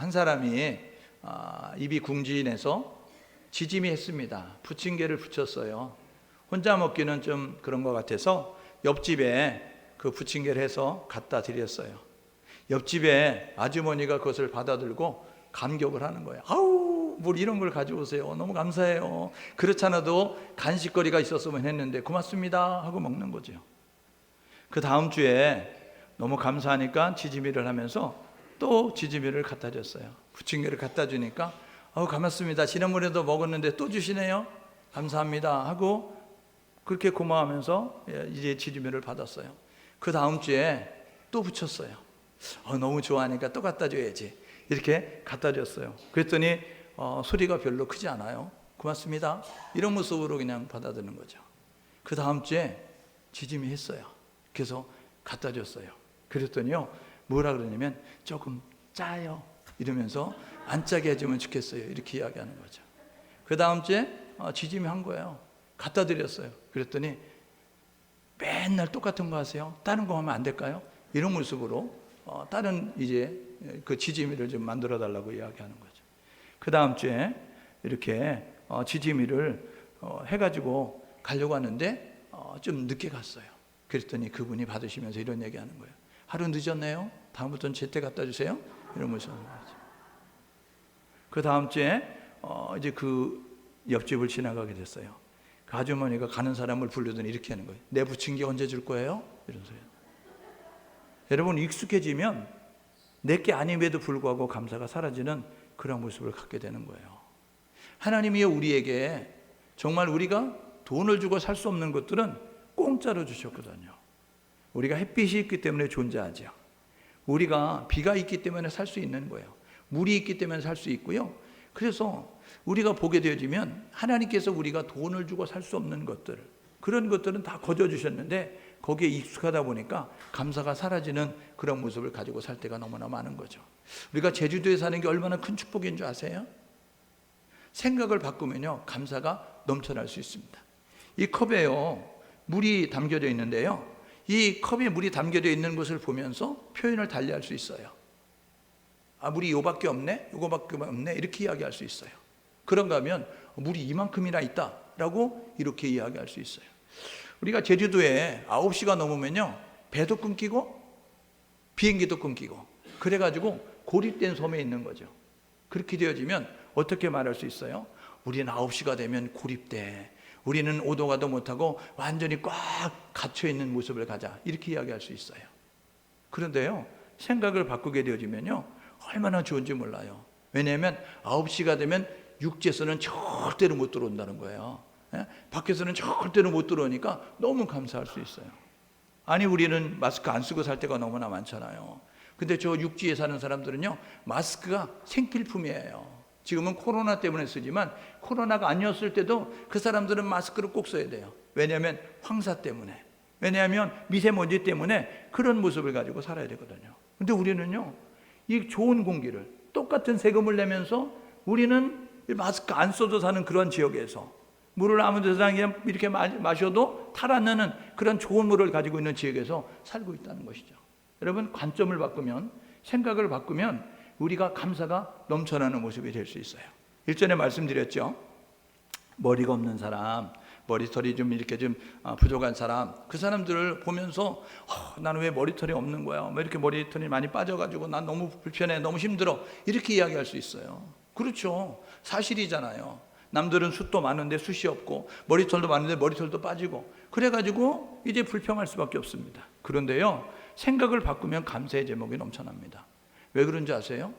한 사람이 입이 궁진해서 지짐이 했습니다. 부침개를 부쳤어요. 혼자 먹기는 좀 그런 것 같아서 옆집에 그 부침개를 해서 갖다 드렸어요. 옆집에 아주머니가 그것을 받아들고 감격을 하는 거예요. 아우, 뭘 이런 걸 가져오세요. 너무 감사해요. 그렇지 않아도 간식거리가 있었으면 했는데 고맙습니다 하고 먹는 거죠. 그 다음 주에 너무 감사하니까 지짐이를 하면서 또 지짐이를 갖다 줬어요. 부침개를 갖다 주니까 고맙습니다. 지난번에도 먹었는데 또 주시네요. 감사합니다 하고 그렇게 고마워하면서 이제 지짐이를 받았어요. 그 다음 주에 또 붙였어요. 너무 좋아하니까 또 갖다 줘야지. 이렇게 갖다 줬어요. 그랬더니 소리가 별로 크지 않아요. 고맙습니다. 이런 모습으로 그냥 받아드는 거죠. 그 다음 주에 지짐이 했어요. 그래서 갖다 줬어요. 그랬더니요, 뭐라 그러냐면 조금 짜요 이러면서 안 짜게 해주면 좋겠어요 이렇게 이야기하는 거죠. 그 다음 주에 지짐이 한 거예요. 갖다 드렸어요. 그랬더니 맨날 똑같은 거 하세요. 다른 거 하면 안 될까요? 이런 모습으로 다른 이제 그 지짐이를 좀 만들어 달라고 이야기하는 거죠. 그 다음 주에 이렇게 지짐이를 해가지고 가려고 하는데 좀 늦게 갔어요. 그랬더니 그분이 받으시면서 이런 얘기하는 거예요. 하루 늦었네요. 다음부터는 제때 갖다 주세요. 이런 모습을 하는 거죠. 그 다음 주에 이제 그 옆집을 지나가게 됐어요. 그 아주머니가 가는 사람을 부르더니 이렇게 하는 거예요. 내 부침개 언제 줄 거예요? 이런 소리. 여러분, 익숙해지면 내게 아님에도 불구하고 감사가 사라지는 그런 모습을 갖게 되는 거예요. 하나님이 우리에게 정말 우리가 돈을 주고 살 수 없는 것들은 공짜로 주셨거든요. 우리가 햇빛이 있기 때문에 존재하죠. 우리가 비가 있기 때문에 살 수 있는 거예요. 물이 있기 때문에 살 수 있고요. 그래서 우리가 보게 되어지면 하나님께서 우리가 돈을 주고 살 수 없는 것들, 그런 것들은 다 거저 주셨는데 거기에 익숙하다 보니까 감사가 사라지는 그런 모습을 가지고 살 때가 너무나 많은 거죠. 우리가 제주도에 사는 게 얼마나 큰 축복인 줄 아세요? 생각을 바꾸면요, 감사가 넘쳐날 수 있습니다. 이 컵에요, 물이 담겨져 있는데요, 이 컵에 물이 담겨져 있는 것을 보면서 표현을 달리할 수 있어요. 물이 요밖에 없네, 요거밖에 없네, 이렇게 이야기할 수 있어요. 그런가 하면 물이 이만큼이나 있다 라고 이렇게 이야기할 수 있어요. 우리가 제주도에 9시가 넘으면요, 배도 끊기고 비행기도 끊기고 그래가지고 고립된 섬에 있는 거죠. 그렇게 되어지면 어떻게 말할 수 있어요? 우리는 9시가 되면 고립돼. 우리는 오도 가도 못하고 완전히 꽉 갇혀있는 모습을 가자. 이렇게 이야기할 수 있어요. 그런데요, 생각을 바꾸게 되어지면요, 얼마나 좋은지 몰라요. 왜냐하면 9시가 되면 육지에서는 절대로 못 들어온다는 거예요. 밖에서는 절대로 못 들어오니까 너무 감사할 수 있어요. 아니, 우리는 마스크 안 쓰고 살 때가 너무나 많잖아요. 근데 저 육지에 사는 사람들은요, 마스크가 생필품이에요. 지금은 코로나 때문에 쓰지만 코로나가 아니었을 때도 그 사람들은 마스크를 꼭 써야 돼요. 왜냐하면 황사 때문에, 왜냐하면 미세먼지 때문에 그런 모습을 가지고 살아야 되거든요. 근데 우리는요, 이 좋은 공기를 똑같은 세금을 내면서 우리는 마스크 안 써도 사는 그런 지역에서 물을 아무 데서 그냥 이렇게 마셔도 탈 안 나는 그런 좋은 물을 가지고 있는 지역에서 살고 있다는 것이죠. 여러분, 관점을 바꾸면, 생각을 바꾸면 우리가 감사가 넘쳐나는 모습이 될 수 있어요. 일전에 말씀드렸죠. 머리가 없는 사람, 머리털이 좀 이렇게 좀 부족한 사람, 그 사람들을 보면서 나는 왜 머리털이 없는 거야? 왜 이렇게 머리털이 많이 빠져가지고 난 너무 불편해, 너무 힘들어, 이렇게 이야기할 수 있어요. 그렇죠. 사실이잖아요. 남들은 숱도 많은데 숱이 없고 머리털도 많은데 머리털도 빠지고 그래가지고 이제 불평할 수밖에 없습니다. 그런데요, 생각을 바꾸면 감사의 제목이 넘쳐납니다. 왜 그런지 아세요?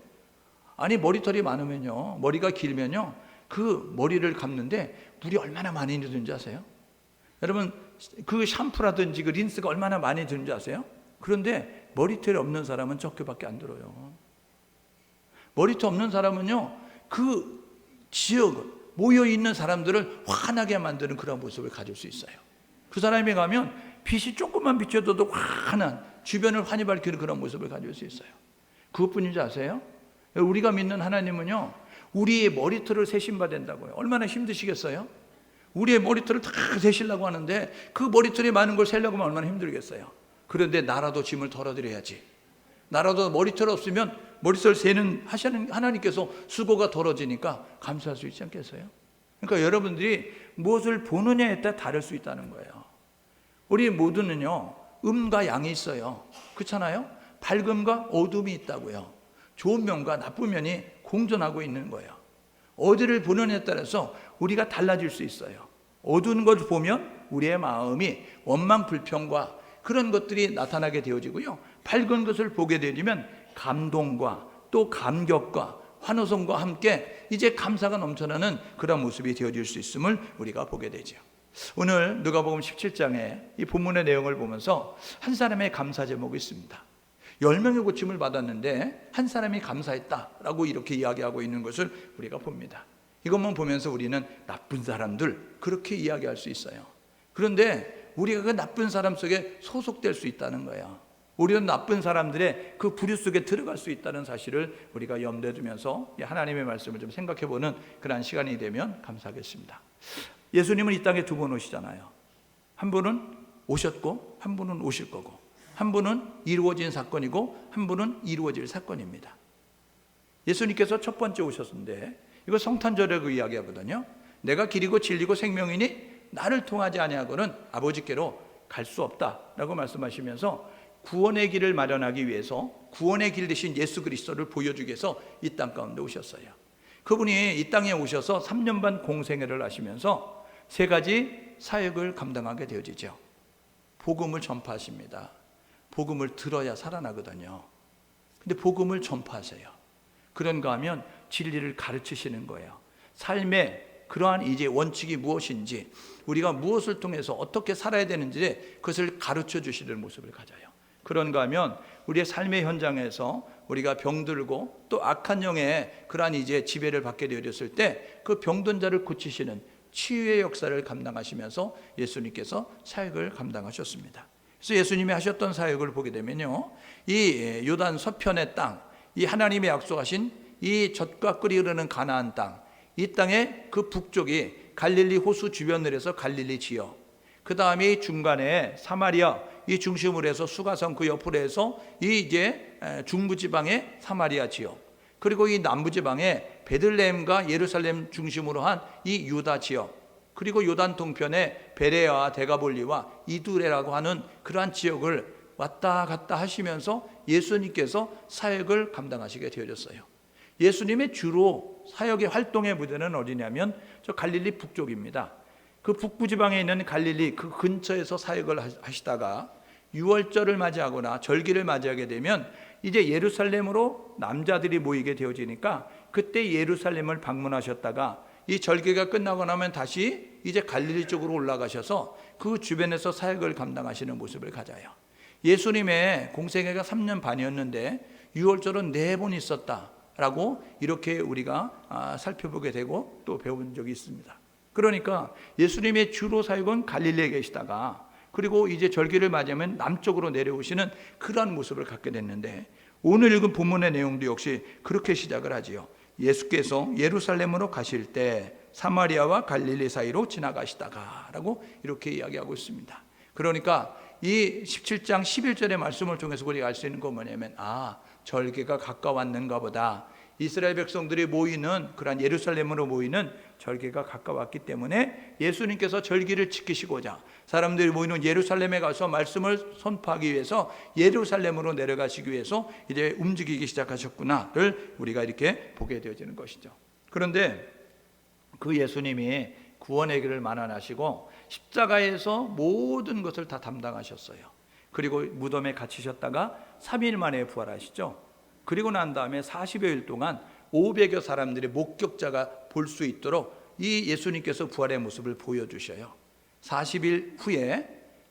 아니, 머리털이 많으면요, 머리가 길면요, 그 머리를 감는데 물이 얼마나 많이 드는지 아세요? 여러분, 그 샴푸라든지 그 린스가 얼마나 많이 드는지 아세요? 그런데 머리털이 없는 사람은 적게밖에 안 들어요. 머리털 없는 사람은요, 그 지역 모여있는 사람들을 환하게 만드는 그런 모습을 가질 수 있어요. 그 사람이 가면 빛이 조금만 비춰도 환한, 주변을 환히 밝히는 그런 모습을 가질 수 있어요. 그것뿐인지 아세요? 우리가 믿는 하나님은요, 우리의 머리털을 세신바 된다고요. 얼마나 힘드시겠어요? 우리의 머리털을 다 세시려고 하는데 그 머리털이 많은 걸 세려고 하면 얼마나 힘들겠어요. 그런데 나라도 짐을 덜어드려야지. 나라도 머리털 없으면 머릿속을 새는 하시는 하나님께서 수고가 덜어지니까 감사할 수 있지 않겠어요? 그러니까 여러분들이 무엇을 보느냐에 따라 다를 수 있다는 거예요. 우리 모두는요, 음과 양이 있어요. 그렇잖아요? 밝음과 어둠이 있다고요. 좋은 면과 나쁜 면이 공존하고 있는 거예요. 어디를 보느냐에 따라서 우리가 달라질 수 있어요. 어두운 것을 보면 우리의 마음이 원망, 불평과 그런 것들이 나타나게 되어지고요. 밝은 것을 보게 되면 감동과 또 감격과 환호성과 함께 이제 감사가 넘쳐나는 그런 모습이 되어질 수 있음을 우리가 보게 되죠. 오늘 누가복음 17장에 이 본문의 내용을 보면서 한 사람의 감사 제목이 있습니다. 10명의 고침을 받았는데 한 사람이 감사했다라고 이렇게 이야기하고 있는 것을 우리가 봅니다. 이것만 보면서 우리는 나쁜 사람들 그렇게 이야기할 수 있어요. 그런데 우리가 그 나쁜 사람 속에 소속될 수 있다는 거예요. 우리는 나쁜 사람들의 그 부류 속에 들어갈 수 있다는 사실을 우리가 염두에 두면서 하나님의 말씀을 좀 생각해보는 그런 시간이 되면 감사하겠습니다. 예수님은 이 땅에 두 번 오시잖아요. 한 분은 오셨고 한 분은 오실 거고, 한 분은 이루어진 사건이고 한 분은 이루어질 사건입니다. 예수님께서 첫 번째 오셨는데 이거 성탄절이라고 이야기하거든요. 내가 길이고 진리고 생명이니 나를 통하지 아니하고는 아버지께로 갈 수 없다라고 말씀하시면서 구원의 길을 마련하기 위해서 구원의 길 대신 예수 그리스도를 보여주기 위해서 이 땅 가운데 오셨어요. 그분이 이 땅에 오셔서 3년 반 공생애를 하시면서 세 가지 사역을 감당하게 되어지죠. 복음을 전파하십니다. 복음을 들어야 살아나거든요. 근데 복음을 전파하세요. 그런가 하면 진리를 가르치시는 거예요. 삶의 그러한 이제 원칙이 무엇인지, 우리가 무엇을 통해서 어떻게 살아야 되는지 그것을 가르쳐 주시는 모습을 가져요. 그런가 하면 우리의 삶의 현장에서 우리가 병들고 또 악한 영의 그러한 이제 지배를 받게 되었을 때 그 병든 자를 고치시는 치유의 역사를 감당하시면서 예수님께서 사역을 감당하셨습니다. 그래서 예수님이 하셨던 사역을 보게 되면요, 이 요단 서편의 땅, 이 하나님의 약속하신 이 젖과 꿀이 흐르는 가나안 땅, 이 땅의 그 북쪽이 갈릴리 호수 주변을 해서 갈릴리 지역, 그 다음에 중간에 사마리아 이 중심으로 해서 수가성 그 옆으로 해서 이 이제 중부지방의 사마리아 지역, 그리고 이 남부지방의 베들레헴과 예루살렘 중심으로 한 이 유다 지역, 그리고 요단 동편의 베레아와 데가볼리와 이두레라고 하는 그러한 지역을 왔다 갔다 하시면서 예수님께서 사역을 감당하시게 되어졌어요. 예수님의 주로 사역의 활동의 무대는 어디냐면 저 갈릴리 북쪽입니다. 그 북부지방에 있는 갈릴리 그 근처에서 사역을 하시다가 유월절을 맞이하거나 절기를 맞이하게 되면 이제 예루살렘으로 남자들이 모이게 되어지니까 그때 예루살렘을 방문하셨다가 이 절기가 끝나고 나면 다시 이제 갈릴리 쪽으로 올라가셔서 그 주변에서 사역을 감당하시는 모습을 가져요. 예수님의 공생애가 3년 반이었는데 유월절은 4번 있었다라고 이렇게 우리가 살펴보게 되고 또 배운 적이 있습니다. 그러니까 예수님의 주로 사역은 갈릴리에 계시다가 그리고 이제 절기를 맞이하면 남쪽으로 내려오시는 그러한 모습을 갖게 됐는데, 오늘 읽은 본문의 내용도 역시 그렇게 시작을 하지요. 예수께서 예루살렘으로 가실 때 사마리아와 갈릴리 사이로 지나가시다가 라고 이렇게 이야기하고 있습니다. 그러니까 이 17장 11절의 말씀을 통해서 우리가 알 수 있는 건 뭐냐면, 절기가 가까웠는가 보다. 이스라엘 백성들이 모이는 그런 예루살렘으로 모이는 절기가 가까웠기 때문에 예수님께서 절기를 지키시고자 사람들이 모이는 예루살렘에 가서 말씀을 선포하기 위해서 예루살렘으로 내려가시기 위해서 이제 움직이기 시작하셨구나를 우리가 이렇게 보게 되어지는 것이죠. 그런데 그 예수님이 구원의 길을 만환하시고 십자가에서 모든 것을 다 담당하셨어요. 그리고 무덤에 갇히셨다가 3일 만에 부활하시죠. 그리고 난 다음에 40여일 동안 500여 사람들의 목격자가 볼 수 있도록 이 예수님께서 부활의 모습을 보여주셔요. 40일 후에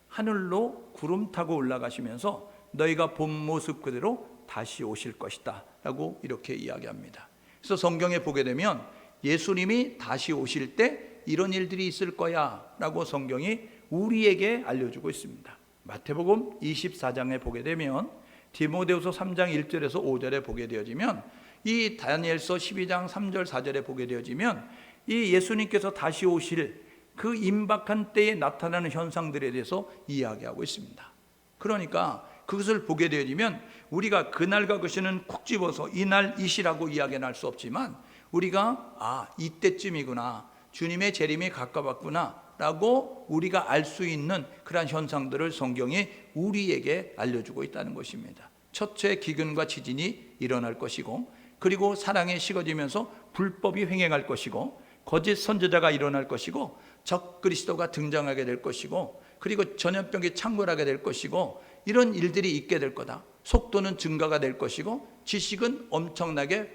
하늘로 구름 타고 올라가시면서 너희가 본 모습 그대로 다시 오실 것이다 라고 이렇게 이야기합니다. 그래서 성경에 보게 되면 예수님이 다시 오실 때 이런 일들이 있을 거야 라고 성경이 우리에게 알려주고 있습니다. 마태복음 24장에 보게 되면 디모데후서 3장 1절에서 5절에 보게 되어지면, 이 다니엘서 12장 3절 4절에 보게 되어지면 이 예수님께서 다시 오실 그 임박한 때에 나타나는 현상들에 대해서 이야기하고 있습니다. 그러니까 그것을 보게 되면 우리가 그날과 그 시는 콕 집어서 이날 이시라고 이야기는 할 수 없지만 우리가 이때쯤이구나, 주님의 재림이 가까웠구나 라고 우리가 알 수 있는 그러한 현상들을 성경이 우리에게 알려주고 있다는 것입니다. 첫째, 기근과 지진이 일어날 것이고, 그리고 사랑이 식어지면서 불법이 횡행할 것이고, 거짓 선지자가 일어날 것이고, 적 그리스도가 등장하게 될 것이고, 그리고 전염병이 창궐하게 될 것이고, 이런 일들이 있게 될 거다. 속도는 증가가 될 것이고, 지식은 엄청나게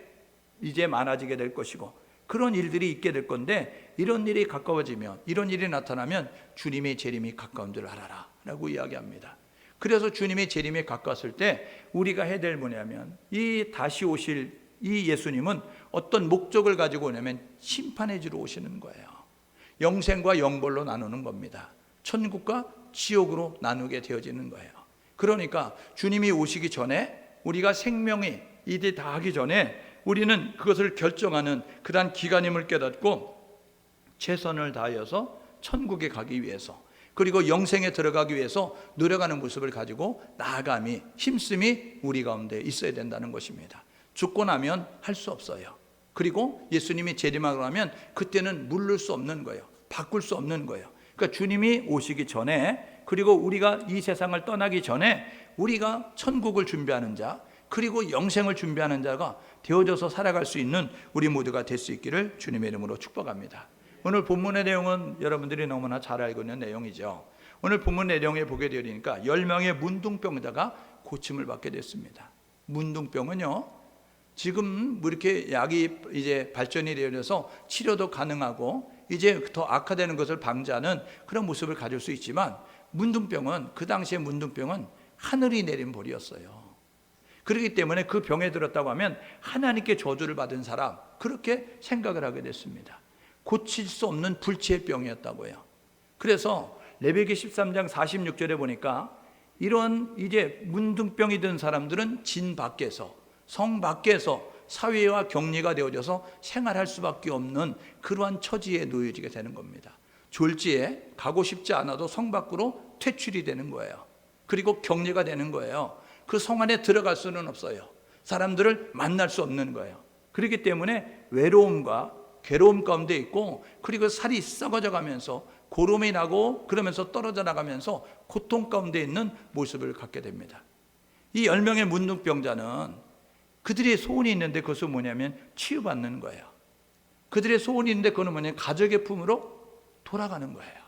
이제 많아지게 될 것이고, 그런 일들이 있게 될 건데, 이런 일이 가까워지면, 이런 일이 나타나면 주님의 재림이 가까운 줄 알아라 라고 이야기합니다. 그래서 주님의 재림이 가까웠을 때 우리가 해야 될 뭐냐면, 이 다시 오실 이 예수님은 어떤 목적을 가지고 오냐면 심판해 주러 오시는 거예요. 영생과 영벌로 나누는 겁니다. 천국과 지옥으로 나누게 되어지는 거예요. 그러니까 주님이 오시기 전에, 우리가 생명이 이제 다 하기 전에 우리는 그것을 결정하는 그러한 기간임을 깨닫고 최선을 다하여서 천국에 가기 위해서, 그리고 영생에 들어가기 위해서 노력하는 모습을 가지고 나아감이, 힘씀이 우리 가운데 있어야 된다는 것입니다. 죽고 나면 할 수 없어요. 그리고 예수님이 재림하고 나면 그때는 물를 수 없는 거예요. 바꿀 수 없는 거예요. 그러니까 주님이 오시기 전에, 그리고 우리가 이 세상을 떠나기 전에 우리가 천국을 준비하는 자, 그리고 영생을 준비하는 자가 되어져서 살아갈 수 있는 우리 모두가 될 수 있기를 주님의 이름으로 축복합니다. 오늘 본문의 내용은 여러분들이 너무나 잘 알고 있는 내용이죠. 오늘 본문 내용에 보게 되니까 10명의 문둥병자가 고침을 받게 됐습니다. 문둥병은요, 지금 뭐 이렇게 약이 이제 발전이 되어서 치료도 가능하고 이제 더 악화되는 것을 방지하는 그런 모습을 가질 수 있지만, 문둥병은, 그 당시에 문둥병은 하늘이 내린 벌이었어요. 그렇기 때문에 그 병에 들었다고 하면 하나님께 저주를 받은 사람, 그렇게 생각을 하게 됐습니다. 고칠 수 없는 불치의 병이었다고요. 그래서 레위기 13장 46절에 보니까 이런 이제 문둥병이 든 사람들은 진 밖에서, 성 밖에서 사회와 격리가 되어져서 생활할 수밖에 없는 그러한 처지에 놓여지게 되는 겁니다. 졸지에 가고 싶지 않아도 성 밖으로 퇴출이 되는 거예요. 그리고 격리가 되는 거예요. 그 성 안에 들어갈 수는 없어요. 사람들을 만날 수 없는 거예요. 그렇기 때문에 외로움과 괴로움 가운데 있고, 그리고 살이 썩어져 가면서 고름이 나고 그러면서 떨어져 나가면서 고통 가운데 있는 모습을 갖게 됩니다. 이 10명의 문둥병자는 그들의 소원이 있는데, 그것은 뭐냐면 치유받는 거예요. 그들의 소원이 있는데 그건 뭐냐면 가족의 품으로 돌아가는 거예요.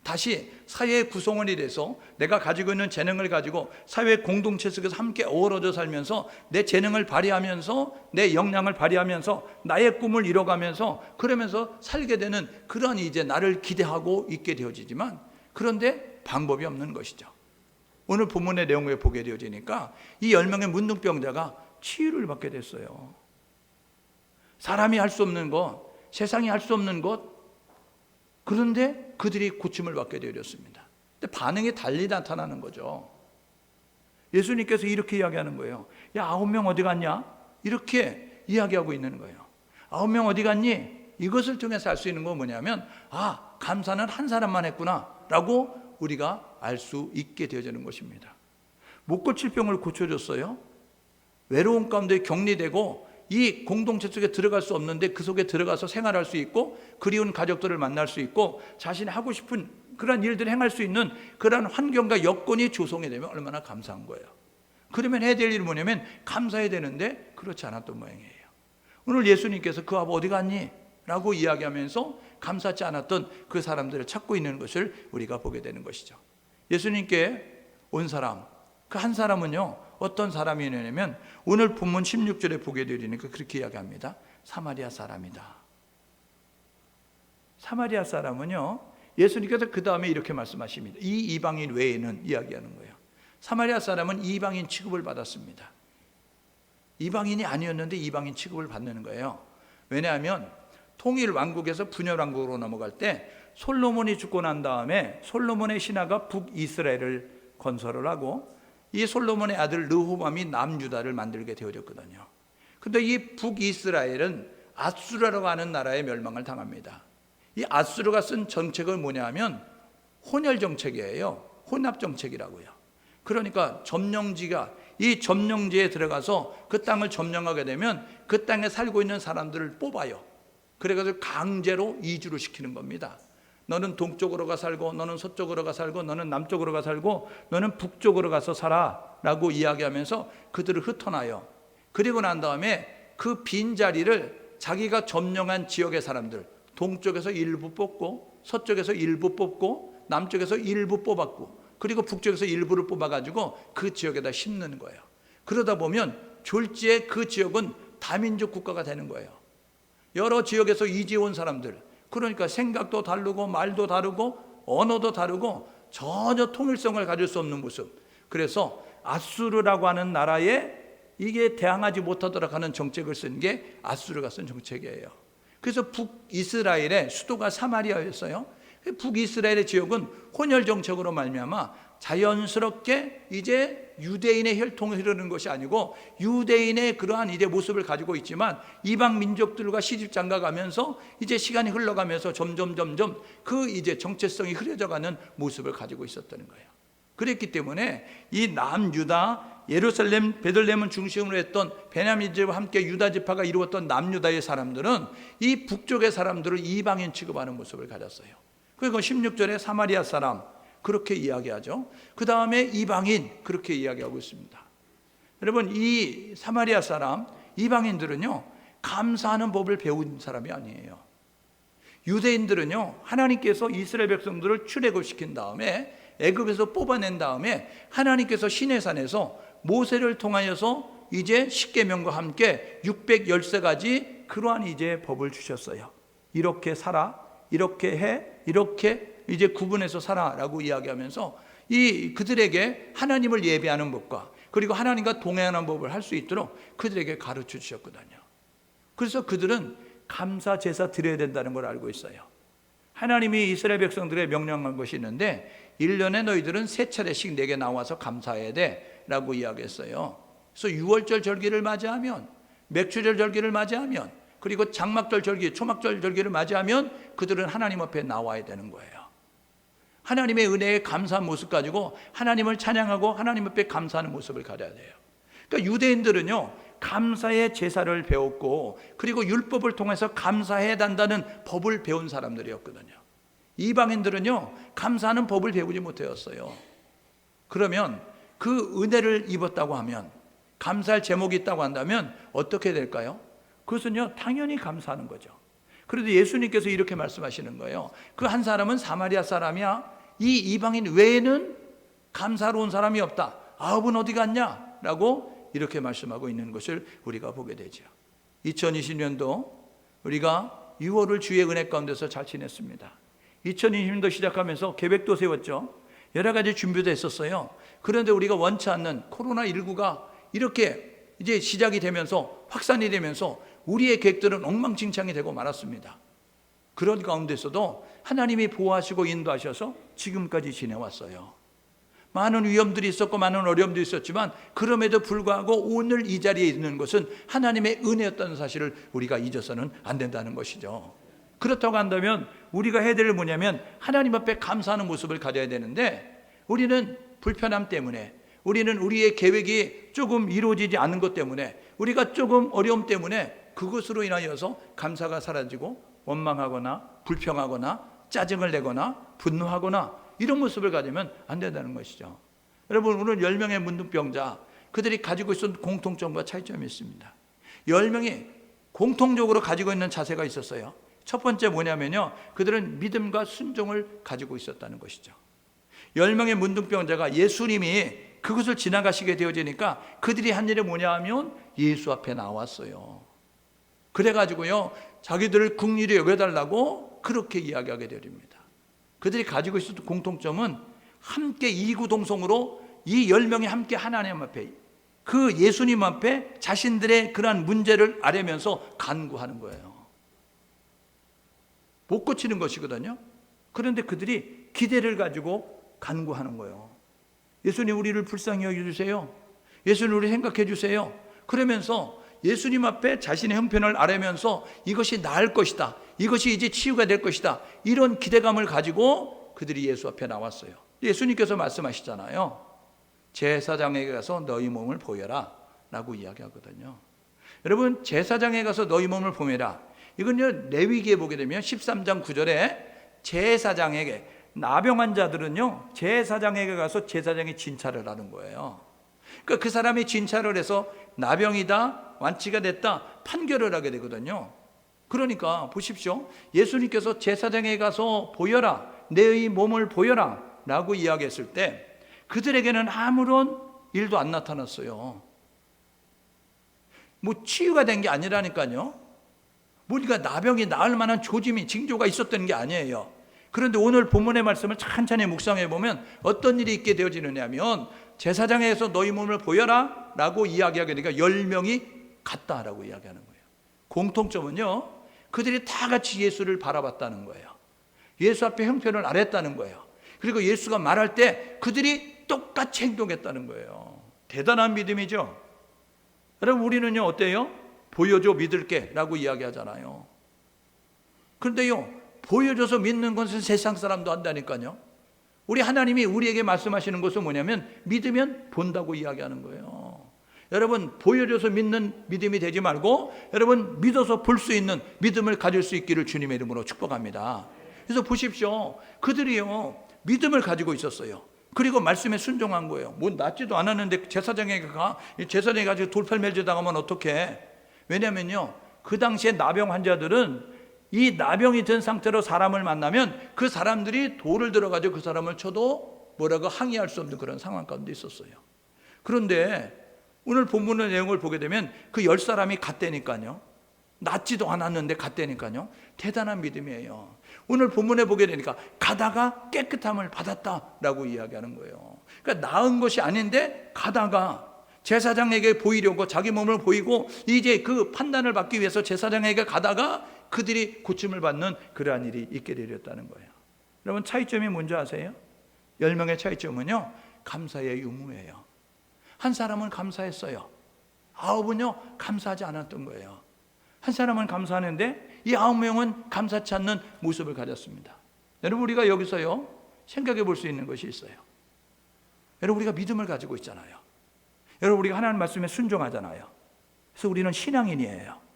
다시 사회의 구성원이 돼서 내가 가지고 있는 재능을 가지고 사회 공동체 속에서 함께 어우러져 살면서 내 재능을 발휘하면서 내 역량을 발휘하면서 나의 꿈을 이뤄가면서 그러면서 살게 되는 그런 이제 나를 기대하고 있게 되어지지만, 그런데 방법이 없는 것이죠. 오늘 본문의 내용을 보게 되어지니까 이 10명의 문둥병자가 치유를 받게 됐어요. 사람이 할 수 없는 것, 세상이 할 수 없는 것, 그런데 그들이 고침을 받게 되었습니다. 근데 반응이 달리 나타나는 거죠. 예수님께서 이렇게 이야기하는 거예요. 야, 9명 어디 갔냐? 이렇게 이야기하고 있는 거예요. 9명 어디 갔니? 이것을 통해서 알 수 있는 건 뭐냐면, 감사는 한 사람만 했구나 라고 우리가 알 수 있게 되어지는 것입니다. 못 고칠 병을 고쳐줬어요. 외로움 가운데 격리되고 이 공동체 속에 들어갈 수 없는데 그 속에 들어가서 생활할 수 있고, 그리운 가족들을 만날 수 있고, 자신이 하고 싶은 그런 일들을 행할 수 있는 그런 환경과 여건이 조성이 되면 얼마나 감사한 거예요. 그러면 해야 될 일은 뭐냐면 감사해야 되는데 그렇지 않았던 모양이에요. 오늘 예수님께서 그 아버 어디 갔니? 라고 이야기하면서 감사하지 않았던 그 사람들을 찾고 있는 것을 우리가 보게 되는 것이죠. 예수님께 온 사람, 그 한 사람은요, 어떤 사람이냐면 오늘 본문 16절에 보게 되니까 그렇게 이야기합니다. 사마리아 사람이다. 사마리아 사람은요, 예수님께서 그 다음에 이렇게 말씀하십니다. 이 이방인 외에는 이야기하는 거예요. 사마리아 사람은 이방인 취급을 받았습니다. 이방인이 아니었는데 이방인 취급을 받는 거예요. 왜냐하면 통일 왕국에서 분열 왕국으로 넘어갈 때 솔로몬이 죽고 난 다음에 솔로몬의 신하가 북이스라엘을 건설을 하고, 이 솔로몬의 아들 르호밤이 남유다를 만들게 되어졌거든요. 그런데 이 북이스라엘은 아수르라고 하는 나라의 멸망을 당합니다. 이 아수르가 쓴 정책은 뭐냐 하면 혼혈 정책이에요. 혼합 정책이라고요. 그러니까 점령지가, 이 점령지에 들어가서 그 땅을 점령하게 되면 그 땅에 살고 있는 사람들을 뽑아요. 그래가지고 강제로 이주를 시키는 겁니다. 너는 동쪽으로 가 살고, 너는 서쪽으로 가 살고, 너는 남쪽으로 가 살고, 너는 북쪽으로 가서 살아 라고 이야기하면서 그들을 흩어놔요. 그리고 난 다음에 그 빈자리를 자기가 점령한 지역의 사람들, 동쪽에서 일부 뽑고, 서쪽에서 일부 뽑고, 남쪽에서 일부 뽑았고, 그리고 북쪽에서 일부를 뽑아가지고 그 지역에다 심는 거예요. 그러다 보면 졸지에 그 지역은 다민족 국가가 되는 거예요. 여러 지역에서 이주해 온 사람들, 그러니까 생각도 다르고 말도 다르고 언어도 다르고 전혀 통일성을 가질 수 없는 모습. 그래서 아수르라고 하는 나라에 이게 대항하지 못하도록 하는 정책을 쓴 게 아수르가 쓴 정책이에요. 그래서 북이스라엘의 수도가 사마리아였어요. 북이스라엘의 지역은 혼혈 정책으로 말미암아 자연스럽게 이제 유대인의 혈통이 흐르는 것이 아니고 유대인의 그러한 이제 모습을 가지고 있지만 이방 민족들과 시집 장가가면서 이제 시간이 흘러가면서 점점 그 이제 정체성이 흐려져가는 모습을 가지고 있었다는 거예요. 그랬기 때문에 이 남유다, 예루살렘, 베들레헴을 중심으로 했던 베냐민 집과 함께 유다 지파가 이루었던 남유다의 사람들은 이 북쪽의 사람들을 이방인 취급하는 모습을 가졌어요. 그리고 16절에 사마리아 사람 그렇게 이야기하죠. 그 다음에 이방인 그렇게 이야기하고 있습니다. 여러분, 이 사마리아 사람, 이방인들은요 감사하는 법을 배운 사람이 아니에요. 유대인들은요 하나님께서 이스라엘 백성들을 출애굽시킨 다음에 애굽에서 뽑아낸 다음에 하나님께서 시내산에서 모세를 통하여서 이제 십계명과 함께 613가지 그러한 이제 법을 주셨어요. 이렇게 살아, 이렇게 해, 이렇게 이제 구분해서 살아라고 이야기하면서 이 그들에게 하나님을 예배하는 법과 그리고 하나님과 동행하는 법을 할 수 있도록 그들에게 가르쳐 주셨거든요. 그래서 그들은 감사 제사 드려야 된다는 걸 알고 있어요. 하나님이 이스라엘 백성들에 명령한 것이 있는데 1년에 너희들은 3차례씩 내게 나와서 감사해야 돼 라고 이야기했어요. 그래서 6월절 절기를 맞이하면, 맥추절 절기를 맞이하면, 그리고 장막절 절기, 초막절 절기를 맞이하면 그들은 하나님 앞에 나와야 되는 거예요. 하나님의 은혜에 감사한 모습 가지고 하나님을 찬양하고 하나님 앞에 감사하는 모습을 가져야 돼요. 그러니까 유대인들은요 감사의 제사를 배웠고 그리고 율법을 통해서 감사해야 한다는 법을 배운 사람들이었거든요. 이방인들은요 감사하는 법을 배우지 못했어요. 그러면 그 은혜를 입었다고 하면, 감사할 제목이 있다고 한다면 어떻게 될까요? 그것은요 당연히 감사하는 거죠. 그래도 예수님께서 이렇게 말씀하시는 거예요. 그 한 사람은 사마리아 사람이야. 이 이방인 외에는 감사로운 사람이 없다. 아합은 어디 갔냐? 라고 이렇게 말씀하고 있는 것을 우리가 보게 되죠. 2020년도 우리가 6월을 주의 은혜 가운데서 잘 지냈습니다. 2020년도 시작하면서 계획도 세웠죠. 여러 가지 준비도 했었어요. 그런데 우리가 원치 않는 코로나19가 이렇게 이제 시작이 되면서 확산이 되면서 우리의 계획들은 엉망진창이 되고 말았습니다. 그런 가운데서도 하나님이 보호하시고 인도하셔서 지금까지 지내왔어요. 많은 위험들이 있었고 많은 어려움도 있었지만 그럼에도 불구하고 오늘 이 자리에 있는 것은 하나님의 은혜였다는 사실을 우리가 잊어서는 안 된다는 것이죠. 그렇다고 한다면 우리가 해야 될 뭐냐면 하나님 앞에 감사하는 모습을 가져야 되는데 우리는 불편함 때문에, 우리는 우리의 계획이 조금 이루어지지 않은 것 때문에, 우리가 조금 어려움 때문에 그것으로 인하여서 감사가 사라지고 원망하거나 불평하거나 짜증을 내거나 분노하거나 이런 모습을 가지면 안 된다는 것이죠. 여러분, 오늘 10명의 문둥병자, 그들이 가지고 있었던 공통점과 차이점이 있습니다. 10명이 공통적으로 가지고 있는 자세가 있었어요. 첫 번째 뭐냐면요, 그들은 믿음과 순종을 가지고 있었다는 것이죠. 10명의 문둥병자가 예수님이 그것을 지나가시게 되어지니까 그들이 한 일이 뭐냐 하면 예수 앞에 나왔어요. 그래가지고요 자기들을 긍휼히 여겨달라고 그렇게 이야기하게 됩니다. 그들이 가지고 있었던 공통점은 함께 이구동성으로 이 10명이 함께 하나님 앞에, 그 예수님 앞에 자신들의 그러한 문제를 아뢰면서 간구하는 거예요. 못 고치는 것이거든요. 그런데 그들이 기대를 가지고 간구하는 거예요. 예수님, 우리를 불쌍히 여겨주세요. 예수님, 우리 생각해 주세요. 그러면서 예수님 앞에 자신의 형편을 아뢰면서 이것이 나을 것이다, 이것이 이제 치유가 될 것이다, 이런 기대감을 가지고 그들이 예수 앞에 나왔어요. 예수님께서 말씀하시잖아요. 제사장에게 가서 너희 몸을 보여라 라고 이야기하거든요. 여러분, 제사장에 가서 너희 몸을 보여라, 이건요 레위기에 보게 되면 13장 9절에 제사장에게, 나병한 자들은요 제사장에게 가서 제사장이 진찰을 하는 거예요. 그러니까 그 사람이 진찰을 해서 나병이다, 완치가 됐다 판결을 하게 되거든요. 그러니까 보십시오, 예수님께서 제사장에 가서 보여라, 너희 몸을 보여라 라고 이야기했을 때 그들에게는 아무런 일도 안 나타났어요. 뭐 치유가 된 게 아니라니까요. 우리가 나병이 나을 만한 조짐이, 징조가 있었던 게 아니에요. 그런데 오늘 본문의 말씀을 천천히 묵상해 보면 어떤 일이 있게 되어지느냐 하면, 제사장에서 너희 몸을 보여라 라고 이야기하게 되니까 10명이 갔다라고 이야기하는 거예요. 공통점은요, 그들이 다 같이 예수를 바라봤다는 거예요. 예수 앞에 형편을 아랬다는 거예요. 그리고 예수가 말할 때 그들이 똑같이 행동했다는 거예요. 대단한 믿음이죠. 여러분, 우리는요 어때요? 보여줘 믿을게 라고 이야기하잖아요. 그런데요, 보여줘서 믿는 것은 세상 사람도 한다니까요. 우리 하나님이 우리에게 말씀하시는 것은 뭐냐면 믿으면 본다고 이야기하는 거예요. 여러분, 보여줘서 믿는 믿음이 되지 말고 여러분 믿어서 볼 수 있는 믿음을 가질 수 있기를 주님의 이름으로 축복합니다. 그래서 보십시오, 그들이요 믿음을 가지고 있었어요. 그리고 말씀에 순종한 거예요. 뭐 낫지도 않았는데 제사장에게 가, 제사장에 가지고 돌팔매질 당하면 어떡해. 왜냐면요, 그 당시에 나병 환자들은 이 나병이 든 상태로 사람을 만나면 그 사람들이 돌을 들어가지고 그 사람을 쳐도 뭐라고 항의할 수 없는 그런 상황 가운데 있었어요. 그런데 오늘 본문의 내용을 보게 되면 그 10사람이 갔다니까요. 낫지도 않았는데 갔다니까요. 대단한 믿음이에요. 오늘 본문에 보게 되니까 가다가 깨끗함을 받았다라고 이야기하는 거예요. 그러니까 나은 것이 아닌데 가다가 제사장에게 보이려고 자기 몸을 보이고 이제 그 판단을 받기 위해서 제사장에게 가다가 그들이 고침을 받는 그러한 일이 있게 되었다는 거예요. 여러분, 차이점이 뭔지 아세요? 10명의 차이점은요, 감사의 유무예요. 한 사람은 감사했어요. 9은요 감사하지 않았던 거예요. 한 사람은 감사하는데 이 9명은 감사치 않는 모습을 가졌습니다. 여러분, 우리가 여기서요 생각해 볼 수 있는 것이 있어요. 여러분, 우리가 믿음을 가지고 있잖아요. 여러분, 우리가 하나님 말씀에 순종하잖아요. 그래서 우리는 신앙인이에요.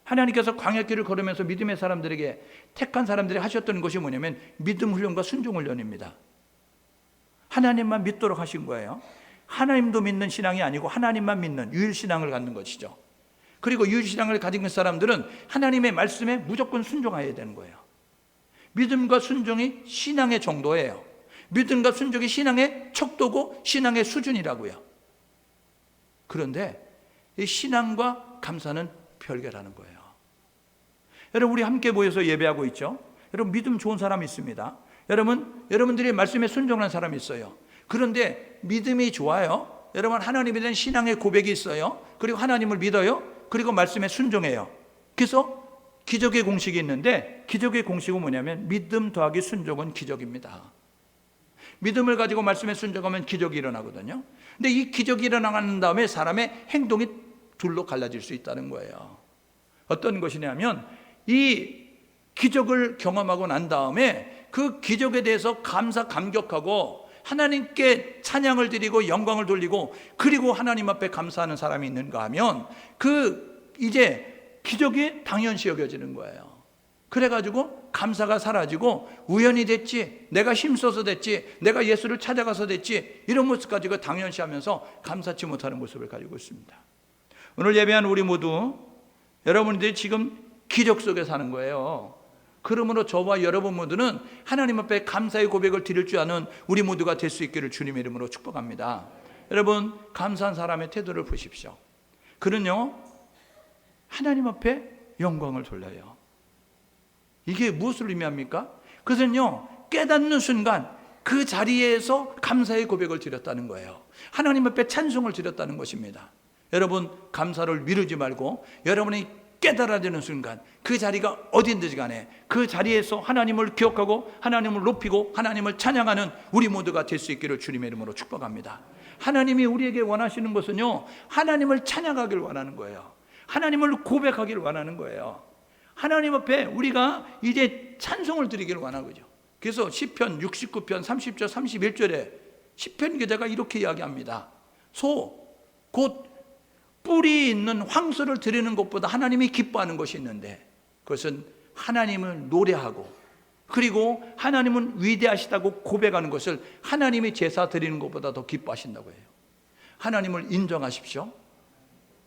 하나님께서 광야길을 걸으면서 믿음의 사람들에게, 택한 사람들이 하셨던 것이 뭐냐면 믿음 훈련과 순종 훈련입니다. 하나님만 믿도록 하신 거예요. 하나님도 믿는 신앙이 아니고 하나님만 믿는 유일신앙을 갖는 것이죠. 그리고 유일신앙을 가진 사람들은 하나님의 말씀에 무조건 순종해야 되는 거예요. 믿음과 순종이 신앙의 정도예요. 믿음과 순종이 신앙의 척도고 신앙의 수준이라고요. 그런데 이 신앙과 감사는 별개라는 거예요. 여러분, 우리 함께 모여서 예배하고 있죠. 여러분, 믿음 좋은 사람이 있습니다. 여러분들이 말씀에 순종하는 사람이 있어요. 그런데 믿음이 좋아요. 여러분, 하나님에 대한 신앙의 고백이 있어요. 그리고 하나님을 믿어요. 그리고 말씀에 순종해요. 그래서 기적의 공식이 있는데, 기적의 공식은 뭐냐면 믿음 더하기 순종은 기적입니다. 믿음을 가지고 말씀에 순종하면 기적이 일어나거든요. 근데 이 기적이 일어나는 다음에 사람의 행동이 둘로 갈라질 수 있다는 거예요. 어떤 것이냐면 이 기적을 경험하고 난 다음에 그 기적에 대해서 감격하고 하나님께 찬양을 드리고 영광을 돌리고 그리고 하나님 앞에 감사하는 사람이 있는가 하면 이제 기적이 당연시 여겨지는 거예요. 그래가지고 감사가 사라지고 우연히 됐지, 내가 힘써서 됐지, 내가 예수를 찾아가서 됐지, 이런 모습 가지고 당연시하면서 감사치 못하는 모습을 가지고 있습니다. 오늘 예배한 우리 모두 여러분들이 지금 기적 속에 사는 거예요. 그러므로 저와 여러분 모두는 하나님 앞에 감사의 고백을 드릴 줄 아는 우리 모두가 될 수 있기를 주님의 이름으로 축복합니다. 여러분, 감사한 사람의 태도를 보십시오. 그는요 하나님 앞에 영광을 돌려요. 이게 무엇을 의미합니까? 그것은요 깨닫는 순간 그 자리에서 감사의 고백을 드렸다는 거예요. 하나님 앞에 찬송을 드렸다는 것입니다. 여러분, 감사를 미루지 말고 여러분이 깨달아지는 순간 그 자리가 어딘지 간에 그 자리에서 하나님을 기억하고 하나님을 높이고 하나님을 찬양하는 우리 모두가 될 수 있기를 주님의 이름으로 축복합니다. 하나님이 우리에게 원하시는 것은요 하나님을 찬양하기를 원하는 거예요. 하나님을 고백하기를 원하는 거예요. 하나님 앞에 우리가 이제 찬송을 드리기를 원하는 거죠. 그래서 시편 69편 30절 31절에 시편 기자가 이렇게 이야기합니다. 곧 뿌리 있는 황소를 드리는 것보다 하나님이 기뻐하는 것이 있는데, 그것은 하나님을 노래하고 그리고 하나님은 위대하시다고 고백하는 것을 하나님이 제사 드리는 것보다 더 기뻐하신다고 해요. 하나님을 인정하십시오.